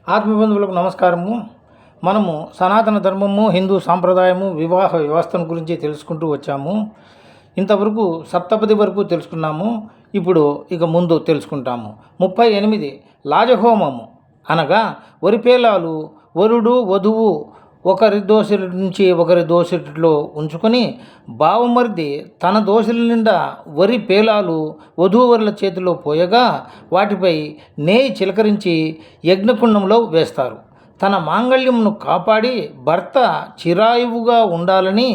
ఆత్మబంధువులకు నమస్కారము. మనము సనాతన ధర్మము, హిందూ సాంప్రదాయము, వివాహ వ్యవస్థను గురించి తెలుసుకుంటూ వచ్చాము. ఇంతవరకు సప్తపది వరకు తెలుసుకున్నాము. ఇప్పుడు ముందు తెలుసుకుంటాము. 38 లాజహోమము అనగా వరిపేలాలు వరుడు వధువు ఒకరి దోసిలి నుంచి ఒకరి దోసిట్లో ఉంచుకొని బావమరిది తన దోసిల నిండా వరి పేలాలు వధూవరుల చేతిలో పోయగా వాటిపై నేయి చిలకరించి యజ్ఞకుండంలో వేస్తారు. తన మాంగళ్యమును కాపాడి భర్త చిరాయువుగా ఉండాలని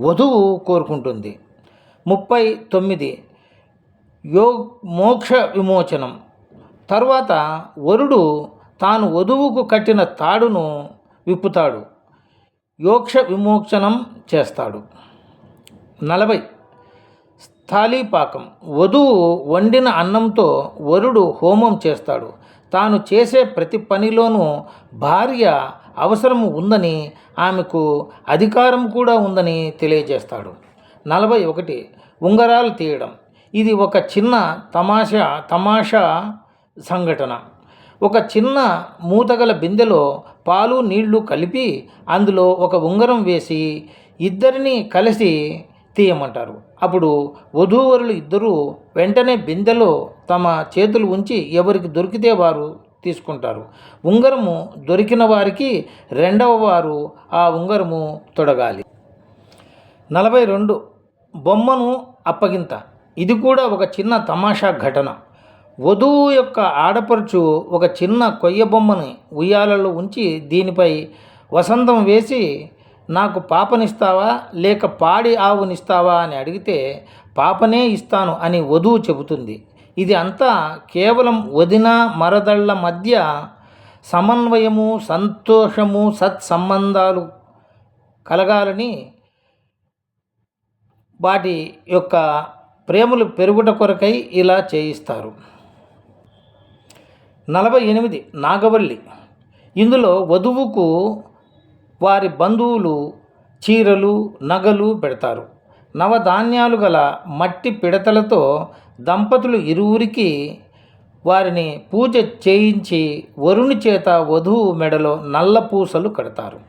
వధువు కోరుకుంటుంది. 39 మోక్ష విమోచనం. తర్వాత వరుడు తాను వధువుకు కట్టిన తాడును విప్పుతాడు, యోక్ష విమోచనం చేస్తాడు. 40 స్థాళీపాకం. వధువు వండిన అన్నంతో వరుడు హోమం చేస్తాడు. తాను చేసే ప్రతి పనిలోనూ భార్య అవసరం ఉందని, ఆమెకు అధికారం కూడా ఉందని తెలియజేస్తాడు. 41 ఉంగరాలు తీయడం. ఇది ఒక చిన్న తమాషా సంఘటన. ఒక చిన్న మూతగల బిందెలో పాలు నీళ్లు కలిపి అందులో ఒక ఉంగరం వేసి ఇద్దరిని కలిసి తీయమంటారు. అప్పుడు వధూవరులు ఇద్దరూ వెంటనే బిందెలో తమ చేతులు ఉంచి ఎవరికి దొరికితే వారు తీసుకుంటారు. ఉంగరము దొరికిన వారికి రెండవ వారు ఆ ఉంగరము తొడగాలి. 42 బొమ్మను అప్పగింత. ఇది కూడా ఒక చిన్న తమాషా ఘటన. వధువు యొక్క ఆడపడుచు ఒక చిన్న కొయ్య బొమ్మని ఉయ్యాలలో ఉంచి దీనిపై వసంతం వేసి నాకు పాపనిస్తావా లేక పాడి ఆవునిస్తావా అని అడిగితే పాపనే ఇస్తాను అని వధువు చెబుతుంది. ఇది అంతా కేవలం వదిన మరదళ్ల మధ్య సమన్వయము, సంతోషము, సత్సంబంధాలు కలగాలని, వాటి యొక్క ప్రేమలు పెరుగుట కొరకై ఇలా చేయిస్తారు. 48 నాగవల్లి. ఇందులో వధువుకు వారి బంధువులు చీరలు నగలు పెడతారు. నవధాన్యాలు గల మట్టి పిడతలతో దంపతులు ఇరువురికి వారిని పూజ చేయించి వరుని చేత వధువు మెడలో నల్ల పూసలు కడతారు.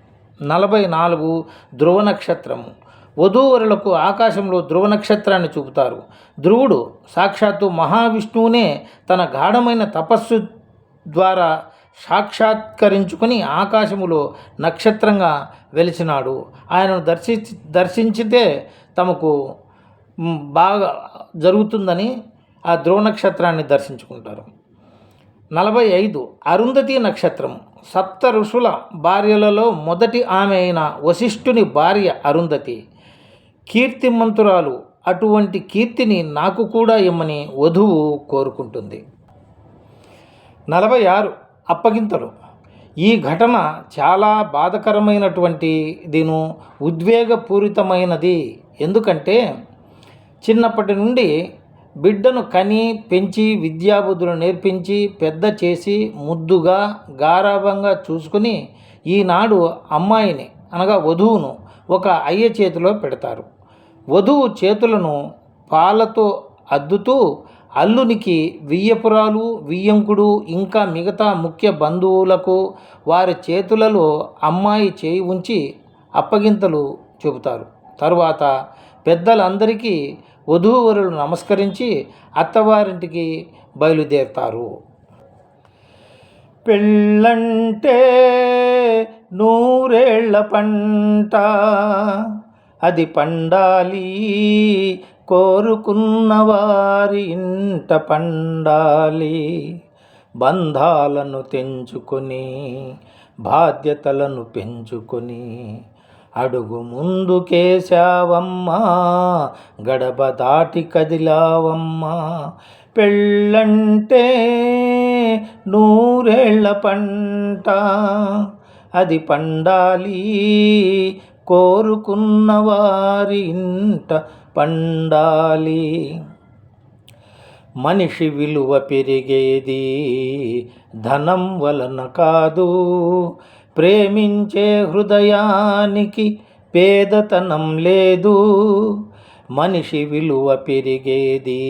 44 ధ్రువ నక్షత్రము. వధూవరులకు ఆకాశంలో ధ్రువ నక్షత్రాన్ని చూపుతారు. ధ్రువుడు సాక్షాత్తు మహావిష్ణువునే తన గాఢమైన తపస్సు ద్వారా సాక్షాత్కరించుకొని ఆకాశములో నక్షత్రంగా వెలిసినాడు. ఆయనను దర్శించితే తమకు బాగా జరుగుతుందని ఆ ధ్రువ నక్షత్రాన్ని దర్శించుకుంటారు. 45 అరుంధతి నక్షత్రం. సప్త ఋషుల భార్యలలో మొదటి ఆమె అయిన వశిష్ఠుని భార్య అరుంధతి కీర్తిమంతురాలు. అటువంటి కీర్తిని నాకు కూడా ఇమ్మని వధువు కోరుకుంటుంది. 46 అప్పగింతలు. ఈ ఘటన చాలా బాధకరమైనటువంటి ఉద్వేగపూరితమైనది. ఎందుకంటే చిన్నప్పటి నుండి బిడ్డను కని పెంచి విద్యాబుద్ధులు నేర్పించి పెద్ద చేసి ముద్దుగా గారాబంగా చూసుకుని ఈనాడు అమ్మాయిని అనగా వధువును ఒక అయ్య చేతిలో పెడతారు. వధువు చేతులను పాలతో అద్దుతూ అల్లునికి వియ్యపురాలు, వియ్యంకుడు ఇంకా మిగతా ముఖ్య బంధువులకు వారి చేతులలో అమ్మాయి చేయి ఉంచి అప్పగింతలు చెబుతారు. తరువాత పెద్దలందరికీ వధూవరులు నమస్కరించి అత్తవారింటికి బయలుదేరుతారు. పెళ్ళంటే నూరేళ్ల పంట, అది పండాలి కోరుకున్న వారి ఇంట పండాలి. బంధాలను తెంచుకొని బాధ్యతలను పెంచుకొని అడుగు ముందుకేశావమ్మా, గడప దాటి కదిలావమ్మా. పెళ్ళంటే నూరేళ్ల పంట, అది పండాలి కోరుకున్న వారి ఇంట పండాలి. మనిషి విలువ పెరిగేది ధనం వలన కాదు, ప్రేమించే హృదయానికి పేదతనం లేదు. మనిషి విలువ పెరిగేది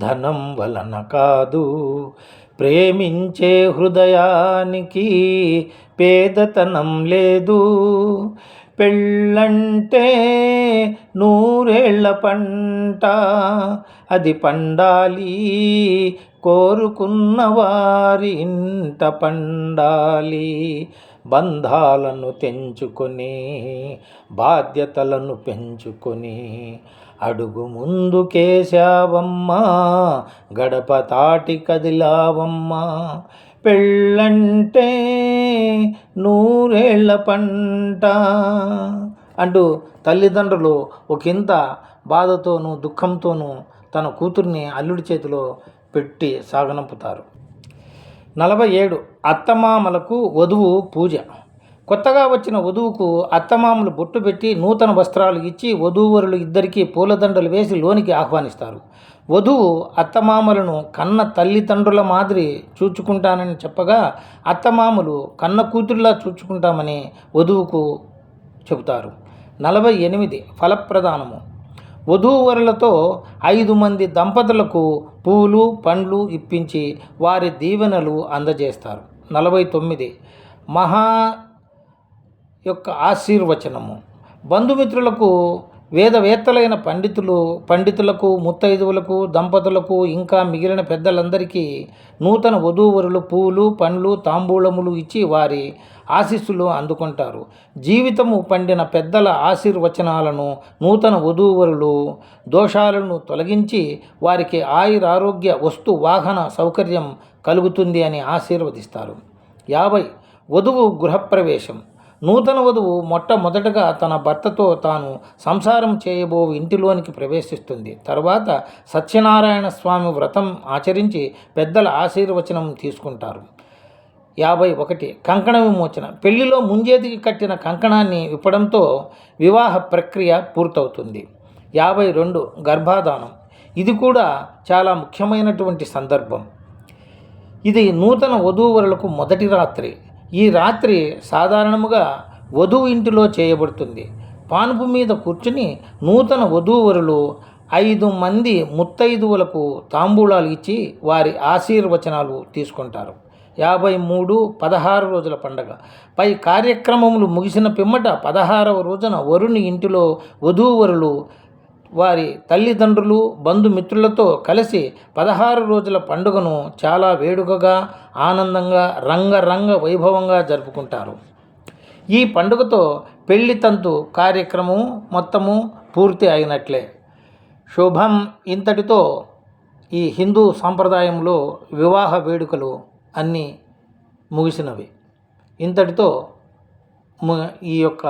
ధనం వలన కాదు, ప్రేమించే హృదయానికి పేదతనం లేదు. పెళ్ళంటే నూరేళ్ల పంట, అది పండాలి కోరుకున్న వారి ఇంట పండాలి. బంధాలను తెంచుకొని బాధ్యతలను పెంచుకొని అడుగు ముందుకేశావమ్మా, గడప తాటి కదిలావమ్మా. పెళ్ళంటే నూరేళ్ల పంట అంటూ తల్లిదండ్రులు ఒకంత బాధతోనూ దుఃఖంతోనూ తన కూతుర్ని అల్లుడి చేతిలో పెట్టి సాగనంపుతారు. 47. అత్తమామలకు వధువు పూజ. కొత్తగా వచ్చిన వధువుకు అత్తమామలు బొట్టు పెట్టి నూతన వస్త్రాలు ఇచ్చి వధూవరులు ఇద్దరికీ పూలదండలు వేసి లోనికి ఆహ్వానిస్తారు. వధువు అత్తమామలను కన్న తల్లిదండ్రుల మాదిరి చూచుకుంటానని చెప్పగా అత్తమామలు కన్న కూతుర్లా చూచుకుంటామని వధువుకు చెబుతారు. 48. ఫలప్రదానము. వధూవరులతో 5 మంది దంపతులకు పూలు పండ్లు ఇప్పించి వారి దీవెనలు అందజేస్తారు. 49. మహా యొక్క ఆశీర్వచనము. బంధుమిత్రులకు, వేదవేత్తలైన పండితులకు, ముత్తైదువులకు, దంపతులకు ఇంకా మిగిలిన పెద్దలందరికీ నూతన వధూవరులు పూలు పండ్లు తాంబూలములు ఇచ్చి వారి ఆశీస్సులు అందుకుంటారు. జీవితము పండిన పెద్దల ఆశీర్వచనాలను నూతన వధూవరులు దోషాలను తొలగించి వారికి ఆయురారోగ్య వస్తు వాహన సౌకర్యం కలుగుతుంది అని ఆశీర్వదిస్తారు. 50. వధువు గృహప్రవేశం. నూతన వధువు మొట్టమొదటగా తన భర్తతో తాను సంసారం చేయబో ఇంటిలోనికి ప్రవేశిస్తుంది. తర్వాత సత్యనారాయణ స్వామి వ్రతం ఆచరించి పెద్దల ఆశీర్వచనం తీసుకుంటారు. 51. కంకణ విమోచన. పెళ్లిలో ముంజేతికి కట్టిన కంకణాన్ని విప్పడంతో వివాహ ప్రక్రియ పూర్తవుతుంది. 52. గర్భాధానం. ఇది కూడా చాలా ముఖ్యమైనటువంటి సందర్భం. ఇది నూతన వధూవరులకు మొదటి రాత్రి. ఈ రాత్రి సాధారణముగా వధువు ఇంటిలో చేయబడుతుంది. పానుపు మీద కూర్చుని నూతన వధూవరులు 5 మంది ముత్తైదువులకు తాంబూలాలు ఇచ్చి వారి ఆశీర్వచనాలు తీసుకుంటారు. 53. 16 రోజుల పండగ. పై కార్యక్రమములు ముగిసిన పిమ్మట 16వ రోజున వరుని ఇంటిలో వధూవరులు వారి తల్లిదండ్రులు బంధుమిత్రులతో కలిసి 16 రోజుల పండుగను చాలా వేడుకగా ఆనందంగా రంగరంగ వైభవంగా జరుపుకుంటారు. ఈ పండుగతో పెళ్లి తంతు కార్యక్రమం మొత్తము పూర్తి అయినట్లే. శుభం. ఇంతటితో ఈ హిందూ సాంప్రదాయంలో వివాహ వేడుకలు అన్నీ ముగిసినవి. ఇంతటితో ఈ యొక్క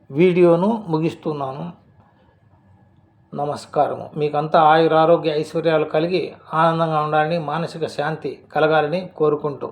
వీడియోను ముగిస్తున్నాను. నమస్కారము. మీకంతా ఆయురారోగ్య ఐశ్వర్యాలు కలిగి ఆనందంగా ఉండాలని, మానసిక శాంతి కలగాలని కోరుకుంటూ